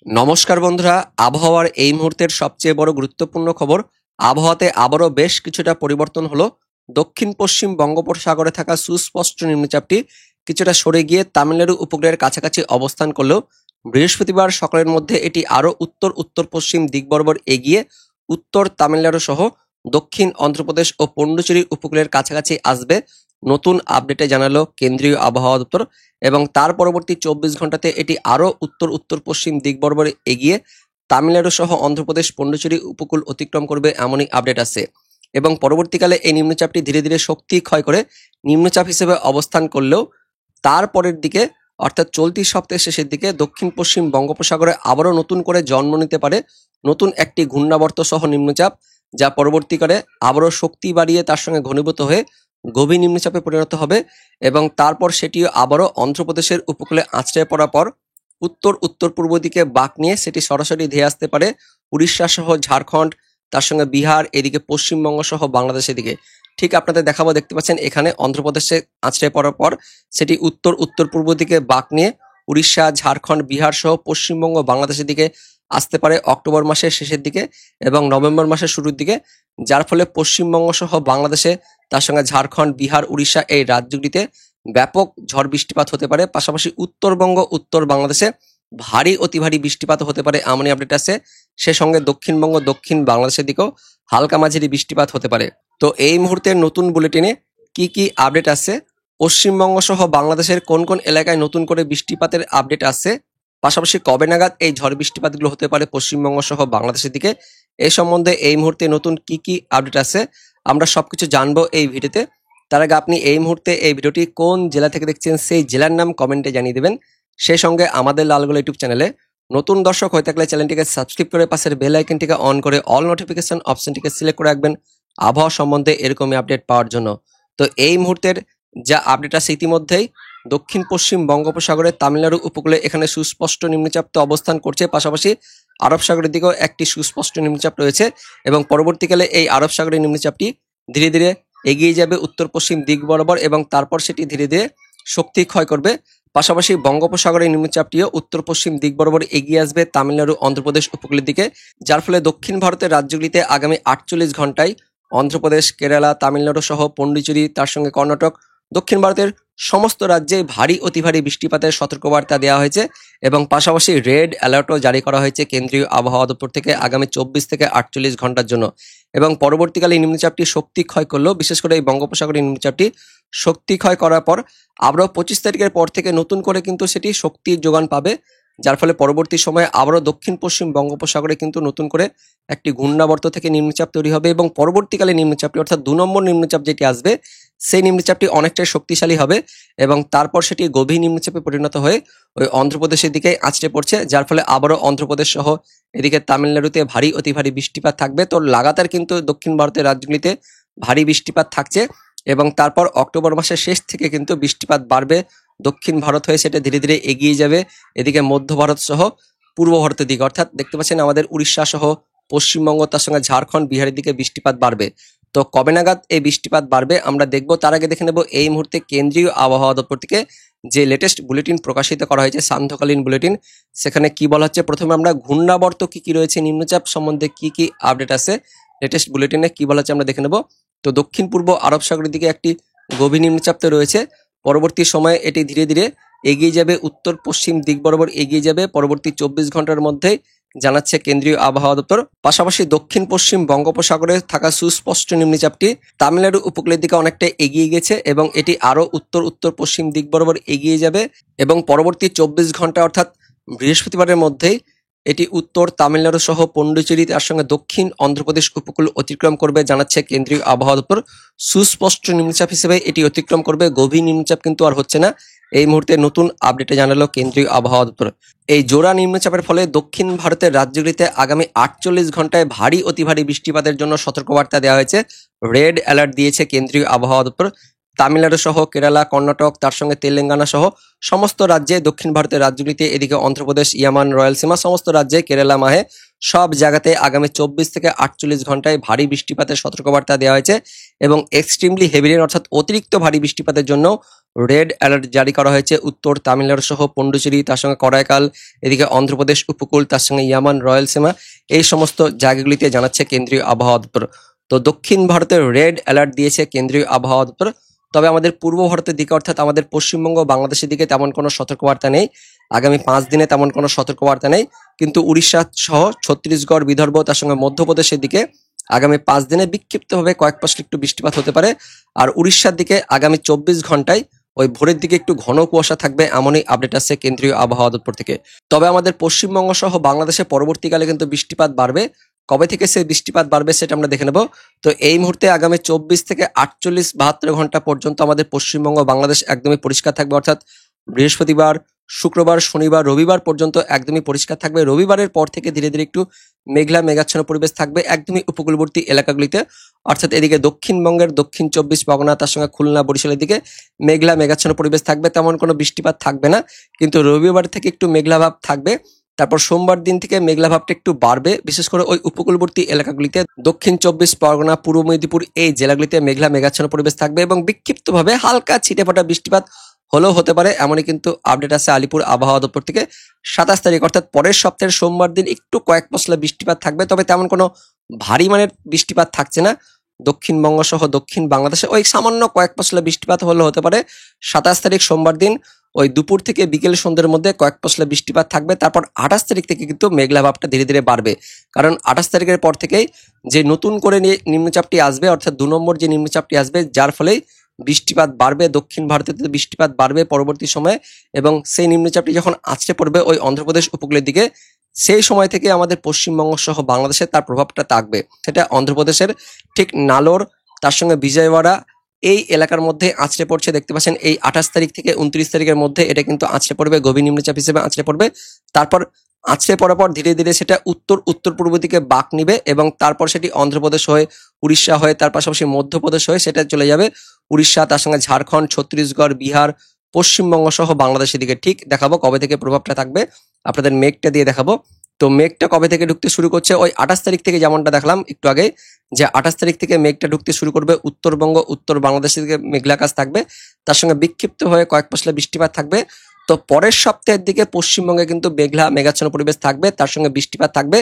নমস্কার বন্ধুরা, আবহাওয়ার এই মুহূর্তের সবচেয়ে বড় গুরুত্বপূর্ণ খবর। আবহাওয়াতে আবারও বেশ কিছুটা পরিবর্তন হলো। দক্ষিণ পশ্চিম বঙ্গোপসাগরে থাকা সুস্পষ্ট নিম্নচাপটি কিছুটা সরে গিয়ে তামিলনাড়ু উপকূলের কাছাকাছি অবস্থান করলেও বৃহস্পতিবার সকালের মধ্যে এটি আরও উত্তর উত্তর পশ্চিম দিক বরাবর এগিয়ে উত্তর তামিলনাড়ু সহ দক্ষিণ অন্ধ্রপ্রদেশ ও পন্ডুচেরি উপকূলের কাছাকাছি আসবে। নতুন আপডেটে জানালো কেন্দ্রীয় আবহাওয়া দপ্তর। এবং তার পরবর্তী 24 ঘন্টাতে এটি আরও উত্তর উত্তর পশ্চিম দিক বরাবর এগিয়ে তামিলনাড়ু সহ অন্ধ্রপ্রদেশ পন্ডুচেরি উপকূল অতিক্রম করবে, এমনই আপডেট আছে। এবং পরবর্তীকালে এই নিম্নচাপটি ধীরে ধীরে শক্তি ক্ষয় করে নিম্নচাপ হিসেবে অবস্থান করলেও তার পরের দিকে অর্থাৎ চলতি সপ্তাহের শেষের দিকে দক্ষিণ পশ্চিম বঙ্গোপসাগরে আবারও নতুন করে জন্ম নিতে পারে নতুন একটি ঘূর্ণাবর্ত সহ নিম্নচাপ, যা পরবর্তীকালে আবারও শক্তি বাড়িয়ে তার সঙ্গে ঘনীভূত হয়ে গভীর নিম্নচাপে পরিণত হবে। এবং তারপর সেটিও আবারও অন্ধ্রপ্রদেশের উপকূলে আছড়ে পড়ার পর উত্তর উত্তর পূর্ব দিকে বাঁক নিয়ে সেটি সরাসরি ধেয়ে আসতে পারে উড়িষ্যা সহ ঝাড়খণ্ড, তার সঙ্গে বিহার, এদিকে পশ্চিমবঙ্গ সহ বাংলাদেশের দিকে। ঠিক আপনাদের দেখাবো, দেখতে পাচ্ছেন এখানে অন্ধ্রপ্রদেশে আছড়ে পড়ার পর সেটি উত্তর উত্তর পূর্ব দিকে বাঁক নিয়ে উড়িষ্যা, ঝাড়খণ্ড, বিহার সহ পশ্চিমবঙ্গ, বাংলাদেশের দিকে আসতে পারে অক্টোবর মাসের শেষের দিকে এবং নভেম্বর মাসের শুরুর দিকে, যার ফলে পশ্চিমবঙ্গ সহ বাংলাদেশে, তার সঙ্গে ঝাড়খণ্ড, বিহার, উড়িষ্যা এই রাজ্যগুলিতে ব্যাপক ঝড় বৃষ্টিপাত হতে পারে। পাশাপাশি উত্তরবঙ্গ, উত্তর বাংলাদেশে ভারী অতি ভারী বৃষ্টিপাত হতে পারে, এমনই আপডেট আছে। সে সঙ্গে দক্ষিণবঙ্গ, দক্ষিণ বাংলাদেশের দিকেও হালকা মাঝারি বৃষ্টিপাত হতে পারে। তো এই মুহূর্তের নতুন বুলেটিনে কি কি আপডেট আছে, পশ্চিমবঙ্গ সহ বাংলাদেশের কোন কোন এলাকায় নতুন করে বৃষ্টিপাতের আপডেট আছে, পাশাপাশি কবে নাগাদ এই ঝড় বৃষ্টিপাতগুলো হতে পারে পশ্চিমবঙ্গ সহ বাংলাদেশের দিকে, এই সম্বন্ধে এই মুহূর্তে নতুন কি কি আপডেট আছে আমরা সবকিছু জানবো এই ভিডিওতে। তার আগে আপনি এই মুহূর্তে এই ভিডিওটি কোন জেলা থেকে দেখছেন সেই জেলার নাম কমেন্টে জানিয়ে দেবেন। সেই সঙ্গে আমাদের লালগোলা ইউটিউব চ্যানেলে নতুন দর্শক হয়ে থাকলে চ্যানেলটিকে সাবস্ক্রাইব করে পাশের বেল আইকনটিকে অন করে অল নোটিফিকেশন অপশনটিকে সিলেক্ট করে রাখবেন আবহাওয়া সম্বন্ধে এরকমই আপডেট পাওয়ার জন্য। তো এই মুহূর্তের যা আপডেট আছে, ইতিমধ্যেই দক্ষিণ পশ্চিম বঙ্গোপসাগরে তামিলনাড়ু উপকূলে এখানে সুস্পষ্ট নিম্নচাপ তো অবস্থান করছে, পাশাপাশি আরব সাগরের দিকেও একটি সুস্পষ্ট নিম্নচাপ রয়েছে। এবং পরবর্তীকালে এই আরব সাগরের নিম্নচাপটি ধীরে ধীরে এগিয়ে যাবে উত্তর পশ্চিম দিক বরাবর এবং তারপর সেটি ধীরে ধীরে শক্তি ক্ষয় করবে। পাশাপাশি বঙ্গোপসাগরের নিম্নচাপটিও উত্তর পশ্চিম দিক বরাবর এগিয়ে আসবে তামিলনাড়ু, অন্ধ্রপ্রদেশ উপকূলের দিকে, যার ফলে দক্ষিণ ভারতের রাজ্যগুলিতে আগামী 48 ঘন্টায় অন্ধ্রপ্রদেশ, কেরালা, তামিলনাড়ু সহ পন্ডিচেরি, তার সঙ্গে কর্ণাটক, দক্ষিণ ভারতের সমস্ত রাজ্যে ভারী অতি ভারী বৃষ্টিপাতের সতর্কবার্তা দেওয়া হয়েছে। এবং পাশাপাশি রেড অ্যালার্টও জারি করা হয়েছে কেন্দ্রীয় আবহাওয়া দপ্তর থেকে আগামী 24 থেকে 48 ঘন্টার জন্য। এবং পরবর্তীকালে এই নিম্নচাপটি শক্তি ক্ষয় করলেও, বিশেষ করে এই বঙ্গোপসাগরের নিম্নচাপটি শক্তি ক্ষয় করার পর আবারও 25 তারিখের পর থেকে নতুন করে কিন্তু সেটি শক্তির যোগান পাবে, যার ফলে পরবর্তী সময়ে আবারও দক্ষিণ পশ্চিম বঙ্গোপসাগরে কিন্তু নতুন করে একটি ঘূর্ণাবর্ত থেকে নিম্নচাপ তৈরি হবে। এবং পরবর্তীকালে নিম্নচাপটি অর্থাৎ 2 নম্বর নিম্নচাপ যেটি আসবে, সেই নিম্নচাপটি অনেকটাই শক্তিশালী হবে এবং তারপর সেটি গভীর নিম্নচাপে পরিণত হয়ে ওই অন্ধ্রপ্রদেশের দিকে আছড়ে পড়ছে, যার ফলে আবারও অন্ধ্রপ্রদেশ সহ এদিকে তামিলনাড়ুতে ভারী অতি ভারী বৃষ্টিপাত থাকবে। তো লাগাতার কিন্তু দক্ষিণ ভারতের রাজ্যগুলিতে ভারী বৃষ্টিপাত থাকছে এবং তারপর অক্টোবর মাসের শেষ থেকে কিন্তু বৃষ্টিপাত বাড়বে দক্ষিণ ভারত হয়ে, সেটা ধীরে ধীরে এগিয়ে যাবে এদিকে মধ্য ভারত সহ পূর্ব ভারতের দিকে। অর্থাৎ দেখতে পাচ্ছেন আমাদের উড়িষ্যা সহ পশ্চিমবঙ্গ, তার সঙ্গে ঝাড়খণ্ড, বিহারের দিকে বৃষ্টিপাত বাড়বে। তো কবে নাগাদ এই বৃষ্টিপাত বাড়বে আমরা দেখব। তার আগে দেখে নেব এই মুহূর্তে কেন্দ্রীয় আবহাওয়া দপ্তর থেকে যে লেটেস্ট বুলেটিন প্রকাশিত করা হয়েছে, সান্ধ্যকালীন বুলেটিন, সেখানে কি বলা হচ্ছে। প্রথমে আমরা ঘূর্ণাবর্ত কি কি রয়েছে, নিম্নচাপ সম্বন্ধে কি কি আপডেট আছে লেটেস্ট বুলেটিনে কি বলা হচ্ছে আমরা দেখে নেব। তো দক্ষিণ পূর্ব আরব সাগরের দিকে একটি গভীর নিম্নচাপ তো রয়েছে, পরবর্তী সময়ে এটি ধীরে ধীরে এগিয়ে যাবে উত্তর পশ্চিম দিক বরাবর এগিয়ে যাবে পরবর্তী 24 ঘন্টার মধ্যে, জানাচ্ছে কেন্দ্রীয় আবহাওয়া দপ্তর। পাশাপাশি দক্ষিণ পশ্চিম বঙ্গোপসাগরে থাকা সুস্পষ্ট নিম্নচাপটি তামিলনাড়ু উপকূলের দিকে অনেকটা এগিয়ে গেছে এবং এটি আরও উত্তর উত্তর পশ্চিম দিক বরাবর এগিয়ে যাবে এবং পরবর্তী 24 ঘন্টা অর্থাৎ বৃহস্পতিবারের মধ্যেই এটি উত্তর তামিলনাড়ু সহ পন্ডুচেরি, তার সঙ্গে দক্ষিণ অন্ধ্রপ্রদেশ উপকূল অতিক্রম করবে, জানাচ্ছে কেন্দ্রীয় আবহাওয়া দপ্তর। সুস্পষ্ট নিম্নচাপ হিসেবে এটি অতিক্রম করবে, গভীর নিম্নচাপ কিন্তু আর হচ্ছে না, এই মুহূর্তে নতুন আপডেটে জানালো কেন্দ্রীয় আবহাওয়া দপ্তর। এই জোড়া নিম্নচাপের ফলে দক্ষিণ ভারতের রাজ্যগুলিতে আগামী 48 ঘন্টায় ভারী অতি ভারী বৃষ্টিপাতের জন্য সতর্কবার্তা দেওয়া হয়েছে, রেড অ্যালার্ট দিয়েছে কেন্দ্রীয় আবহাওয়া দপ্তর। তামিলনাড়ু সহ কেরালা, কর্ণাটক, তার সঙ্গে তেলেঙ্গানা সহ সমস্ত রাজ্যে, দক্ষিণ ভারতের রাজ্যগুলিতে, এদিকে অন্ধ্রপ্রদেশ, ইয়ামান, রয়্যালসীমা সমস্ত রাজ্যে, কেরালা, মাহে সব জায়গাতে আগামী 24 থেকে 48 ঘন্টায় ভারী বৃষ্টিপাতের সতর্কবার্তা দেওয়া হয়েছে এবং এক্সট্রিমলি হেভি রেন অর্থাৎ অতিরিক্ত ভারী বৃষ্টিপাতের জন্য রেড অ্যালার্ট জারি করা হয়েছে উত্তর তামিলনাড়ু সহ পন্ডুচেরি, তার সঙ্গে করাইকাল, এদিকে অন্ধ্রপ্রদেশ উপকূল, তার সঙ্গে ইয়ামান, রয়লসীমা, এই সমস্ত জায়গাগুলিতে জানাচ্ছে কেন্দ্রীয় আবহাওয়া দপ্তর। তো দক্ষিণ ভারতের রেড অ্যালার্ট দিয়েছে কেন্দ্রীয় আবহাওয়া দপ্তর। তবে আমাদের পূর্ব ভারতের দিকে অর্থাৎ আমাদের পশ্চিমবঙ্গ, বাংলাদেশের দিকে তেমন কোনো সতর্কবার্তা নেই। আগামী 5 দিনে তেমন কোনো সতর্কবার্তা নেই, কিন্তু উড়িষ্যা সহ ছত্তিশগড়, বিদর্ভ, তার সঙ্গে মধ্যপ্রদেশের দিকে আগামী 5 দিনে বিক্ষিপ্তভাবে কয়েক পশলা একটু বৃষ্টিপাত হতে পারে। আর উড়িষ্যার দিকে আগামী 24 ঘন্টায় ওই ভোরের দিকে একটু ঘন কুয়াশা থাকবে, এমনই আপডেট আসছে কেন্দ্রীয় আবহাওয়া দপ্তর থেকে। তবে আমাদের পশ্চিমবঙ্গ সহ বাংলাদেশে পরবর্তীকালে কিন্তু বৃষ্টিপাত বাড়বে। কবে থেকে সেই বৃষ্টিপাত বাড়বে সেটা আমরা দেখে নেব। তো এই মুহূর্তে আগামী 24 থেকে 48-72 ঘন্টা পর্যন্ত আমাদের পশ্চিমবঙ্গ, বাংলাদেশ একদমই পরিষ্কার থাকবে, অর্থাৎ বৃহস্পতিবার, শুক্রবার, শনিবার, রবিবার পর্যন্ত একদমই পরিষ্কার থাকবে। রবিবারের পর থেকে ধীরে ধীরে একটু মেঘলা মেঘাচ্ছন্ন পরিবেশ থাকবে একদমই উপকূলবর্তী এলাকাগুলিতে, অর্থাৎ এদিকে দক্ষিণবঙ্গের দক্ষিণ 24 পরগনা, তার সঙ্গে খুলনা, বরিশালের দিকে মেঘলা মেঘাচ্ছন্ন পরিবেশ থাকবে, তেমন কোনো বৃষ্টিপাত থাকবে না। কিন্তু রবিবার থেকে একটু মেঘলা ভাব থাকবে। তারপর সোমবার দিন থেকে মেঘলা ভাবটা একটু বাড়বে, বিশেষ করে ওই উপকূলবর্তী এলাকাগুলিতে দক্ষিণ 24 পরগনা, পূর্ব মেদিনীপুর, এই জেলাগুলিতে মেঘলা মেঘাচ্ছন্ন পরিবেশ থাকবে এবং বিক্ষিপ্তভাবে হালকা ছিটেফোঁটা বৃষ্টিপাত হলেও হতে পারে, এমনই কিন্তু আপডেট আছে আলিপুর আবহাওয়া দপ্তর থেকে। 27 তারিখ অর্থাৎ পরের সপ্তাহের সোমবার দিন একটু কয়েক পশলা বৃষ্টিপাত থাকবে, তবে তেমন কোনো ভারী মানের বৃষ্টিপাত থাকছে না। দক্ষিণবঙ্গ সহ দক্ষিণ বাংলাদেশে ওই সামান্য কয়েক পশলা বৃষ্টিপাত হলে হতে পারে। 27 তারিখ সোমবার দিন ওই দুপুর থেকে বিকেল সন্ধ্যের মধ্যে কয়েক পশলা বৃষ্টিপাত থাকবে। তারপর 28 তারিখ থেকে কিন্তু মেঘলা ভাবটা ধীরে ধীরে বাড়বে, কারণ 28 তারিখের পর থেকেই যে নতুন করে নিম্নচাপটি আসবে, অর্থাৎ 2 নম্বর যে নিম্নচাপটি আসবে, যার ফলে বৃষ্টিপাত বাড়বে, দক্ষিণ ভারতে বৃষ্টিপাত বাড়বে পরবর্তী সময়ে। এবং সেই নিম্নচাপটি যখন আছড়ে পড়বে ওই অন্ধ্রপ্রদেশ উপকূলের দিকে, সেই সময় থেকে আমাদের পশ্চিমবঙ্গ সহ বাংলাদেশে তার প্রভাবটা থাকবে। সেটা অন্ধ্রপ্রদেশের ঠিক নালোর, তার সঙ্গে বিজয়ওয়াড়া, এই এলাকার মধ্যে আছড়ে পড়ছে। দেখতে পাচ্ছেন এই 28 তারিখ থেকে 29 তারিখের মধ্যে এটা কিন্তু আছড়ে পড়বে, গভীর নিম্নচাপ হিসেবে আছড়ে পড়বে। তারপর আছড়ে পড়ার পর ধীরে ধীরে সেটা উত্তর পূর্ব দিকে বাঁক নিবে এবং তারপর সেটি অন্ধ্রপ্রদেশ হয়ে, উড়িষ্যা হয়ে, তার পাশাপাশি মধ্যপ্রদেশ হয়ে সেটা চলে যাবে উড়িষ্যা, তার সঙ্গে ঝাড়খণ্ড, ছত্তিশগড়, বিহার, পশ্চিমবঙ্গ সহ বাংলাদেশের দিকে। ঠিক দেখাবো কবে থেকে প্রভাবটা থাকবে, আপনাদের মেঘটা দিয়ে দেখাবো। তো মেঘটা কবে থেকে ঢুকতে শুরু করছে, ওই 28 তারিখ থেকে, যেমনটা দেখলাম একটু আগে, যে 28 তারিখ থেকে মেঘটা ঢুকতে শুরু করবে। উত্তরবঙ্গ, উত্তর বাংলাদেশের দিকে মেঘলা আকাশ থাকবে, তার সঙ্গে বিক্ষিপ্ত হয়ে কয়েক পশলা বৃষ্টিপাত থাকবে। তো পরের সপ্তাহের দিকে পশ্চিমবঙ্গে কিন্তু মেঘলা মেঘাচ্ছন্ন পরিবেশ থাকবে, তার সঙ্গে বৃষ্টিপাত থাকবে।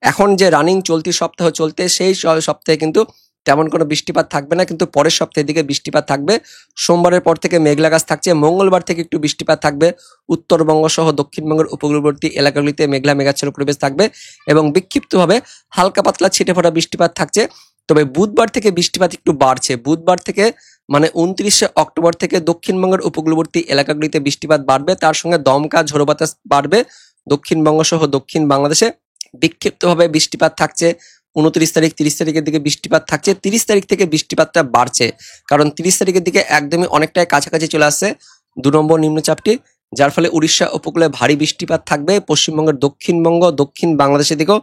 এখন যে রানিং চলতি সপ্তাহ চলতে, সেই সপ্তাহে কিন্তু তেমন কোনো বৃষ্টিপাত থাকবে না, কিন্তু পরের সপ্তাহের দিকে বৃষ্টিপাত থাকবে। সোমবারের পর থেকে মেঘলা আকাশ থাকছে, মঙ্গলবার থেকে একটু বৃষ্টিপাত থাকবে। উত্তরবঙ্গ সহ দক্ষিণবঙ্গের উপকূলবর্তী এলাকাগুলিতে মেঘলা মেঘাচ্ছন্ন পরিবেশ থাকবে এবং বিক্ষিপ্তভাবে হালকা পাতলা ছিটেফোঁটা বৃষ্টিপাত থাকছে। তবে বুধবার থেকে বৃষ্টিপাত একটু বাড়ছে। বুধবার থেকে মানে 29শে অক্টোবর থেকে দক্ষিণবঙ্গের উপকূলবর্তী এলাকাগুলিতে বৃষ্টিপাত বাড়বে, তার সঙ্গে দমকা ঝোড়ো বাতাস বাড়বে। দক্ষিণবঙ্গ সহ দক্ষিণ বাংলাদেশে বিক্ষিপ্তভাবে বৃষ্টিপাত থাকছে। 29 তারিখ, 30 তারিখের দিকে বৃষ্টিপাত থাকছে। 30 তারিখ থেকে বৃষ্টিপাতটা বাড়ছে, কারণ 30 তারিখের দিকে একদমই অনেকটাই কাছাকাছি চলে আসছে 2 নম্বর নিম্নচাপটি, যার ফলে উড়িষ্যা উপকূলে ভারী বৃষ্টিপাত থাকবে। পশ্চিমবঙ্গের দক্ষিণবঙ্গ, দক্ষিণ বাংলাদেশের দিকেও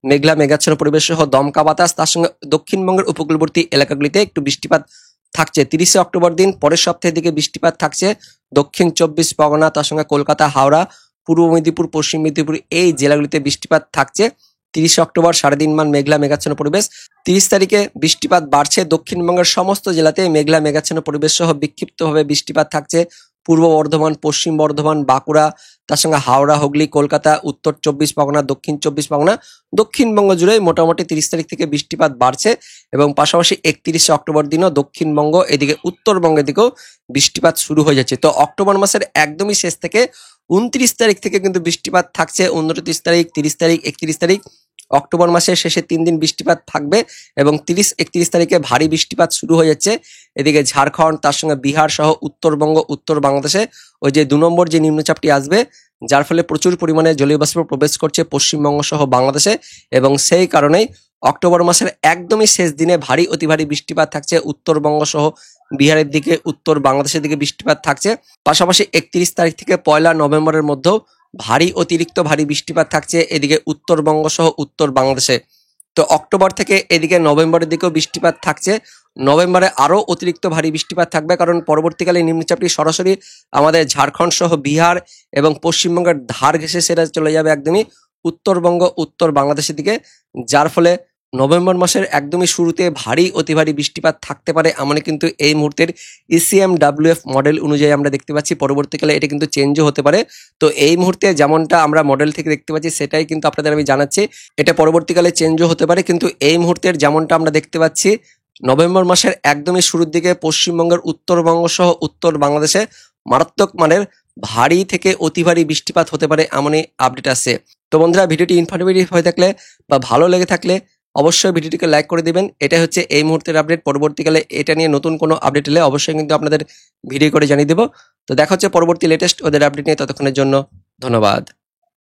মেঘলা মেঘাচ্ছন্ন পরিবেশ সহ দমকা বাতাস, তার সঙ্গে দক্ষিণবঙ্গের উপকূলবর্তী এলাকাগুলিতে একটু বৃষ্টিপাত থাকছে। 30শে অক্টোবর দিন পরের সপ্তাহের দিকে বৃষ্টিপাত থাকছে দক্ষিণ 24 পরগনা, তার সঙ্গে কলকাতা, হাওড়া, পূর্ব মেদিনীপুর, পশ্চিম মেদিনীপুর, এই জেলাগুলিতে বৃষ্টিপাত থাকছে। 30শে অক্টোবর সারাদিন মান মেঘলা মেঘাচ্ছন্ন পরিবেশ। 30 তারিখে বৃষ্টিপাত বাড়ছে, দক্ষিণবঙ্গের সমস্ত জেলাতে মেঘলা মেঘাচ্ছন্ন পরিবেশ সহ বিক্ষিপ্তভাবে বৃষ্টিপাত থাকছে। পূর্ব বর্ধমান, পশ্চিম বর্ধমান, বাঁকুড়া, তার সঙ্গে হাওড়া, হুগলি, কলকাতা, উত্তর 24 পরগনা, দক্ষিণ 24 পরগনা, দক্ষিণবঙ্গ জুড়ে মোটামুটি 30 তারিখ থেকে বৃষ্টিপাত বাড়ছে। এবং পাশাপাশি 31শে অক্টোবর দিনও দক্ষিণবঙ্গ, এদিকে উত্তরবঙ্গের দিকেও বৃষ্টিপাত শুরু হয়ে যাচ্ছে। তো অক্টোবর মাসের একদমই শেষ থেকে 29 তারিখ থেকে কিন্তু বৃষ্টিপাত থাকছে। 29 তারিখ, 30 তারিখ, 31 তারিখ, অক্টোবর মাসের শেষে 3 দিন বৃষ্টিপাত থাকবে এবং 30-31 তারিখে ভারী বৃষ্টিপাত শুরু হয়ে যাচ্ছে। এদিকে ঝাড়খণ্ড, তার সঙ্গে বিহার সহ উত্তরবঙ্গ, উত্তর বাংলাদেশে ওই যে 2 নম্বর যে নিম্নচাপটি আসবে, যার ফলে প্রচুর পরিমাণে জলীয় বাষ্প প্রবেশ করছে পশ্চিমবঙ্গ সহ বাংলাদেশে, এবং সেই কারণেই অক্টোবর মাসের একদমই শেষ দিনে ভারী অতি ভারী বৃষ্টিপাত থাকছে উত্তরবঙ্গ সহ বিহারের দিকে, উত্তর বাংলাদেশের দিকে বৃষ্টিপাত থাকছে। পাশাপাশি 31 তারিখ থেকে 1 নভেম্বরের মধ্যেও ভারী অতিরিক্ত ভারী বৃষ্টিপাত থাকছে এদিকে উত্তরবঙ্গ সহ উত্তর বাংলাদেশে। তো অক্টোবর থেকে এদিকে নভেম্বরের দিকেও বৃষ্টিপাত থাকছে। নভেম্বরে আরও অতিরিক্ত ভারী বৃষ্টিপাত থাকবে, কারণ পরবর্তীকালে নিম্নচাপটি সরাসরি আমাদের ঝাড়খণ্ড সহ বিহার এবং পশ্চিমবঙ্গের ধার ঘেঁষে সেটা চলে যাবে একদমই উত্তরবঙ্গ, উত্তর বাংলাদেশের দিকে, যার ফলে নভেম্বর মাসের একদমই শুরুতে ভারী অতি ভারী বৃষ্টিপাত থাকতে পারে এমনই কিন্তু এই মুহূর্তের ECMWF মডেল অনুযায়ী আমরা দেখতে পাচ্ছি। পরবর্তীকালে এটা কিন্তু চেঞ্জও হতে পারে। তো এই মুহূর্তে যেমনটা আমরা মডেল থেকে দেখতে পাচ্ছি সেটাই কিন্তু আপনাদের আমি জানাচ্ছি। এটা পরবর্তীকালে চেঞ্জও হতে পারে, কিন্তু এই মুহূর্তের যেমনটা আমরা দেখতে পাচ্ছি নভেম্বর মাসের একদমই শুরুর দিকে পশ্চিমবঙ্গের উত্তরবঙ্গ সহ উত্তর বাংলাদেশে মারাত্মক মানের ভারী থেকে অতি ভারী বৃষ্টিপাত হতে পারে এমনই আপডেট আছে। তো বন্ধুরা, ভিডিওটি ইনফরমেটিভ হয়ে থাকলে বা ভালো লেগে থাকলে অবশ্যই ভিডিওটিকে লাইক করে দিবেন। এটা হচ্ছে এই মুহূর্তের আপডেট। পরবর্তীকালে এটা নিয়ে নতুন কোনো আপডেট এলে অবশ্যই কিন্তু আপনাদের ভিডিও করে জানিয়ে দেবো। তো দেখা হচ্ছে পরবর্তী লেটেস্ট ওদের আপডেট নিয়ে। ততক্ষণের জন্য ধন্যবাদ।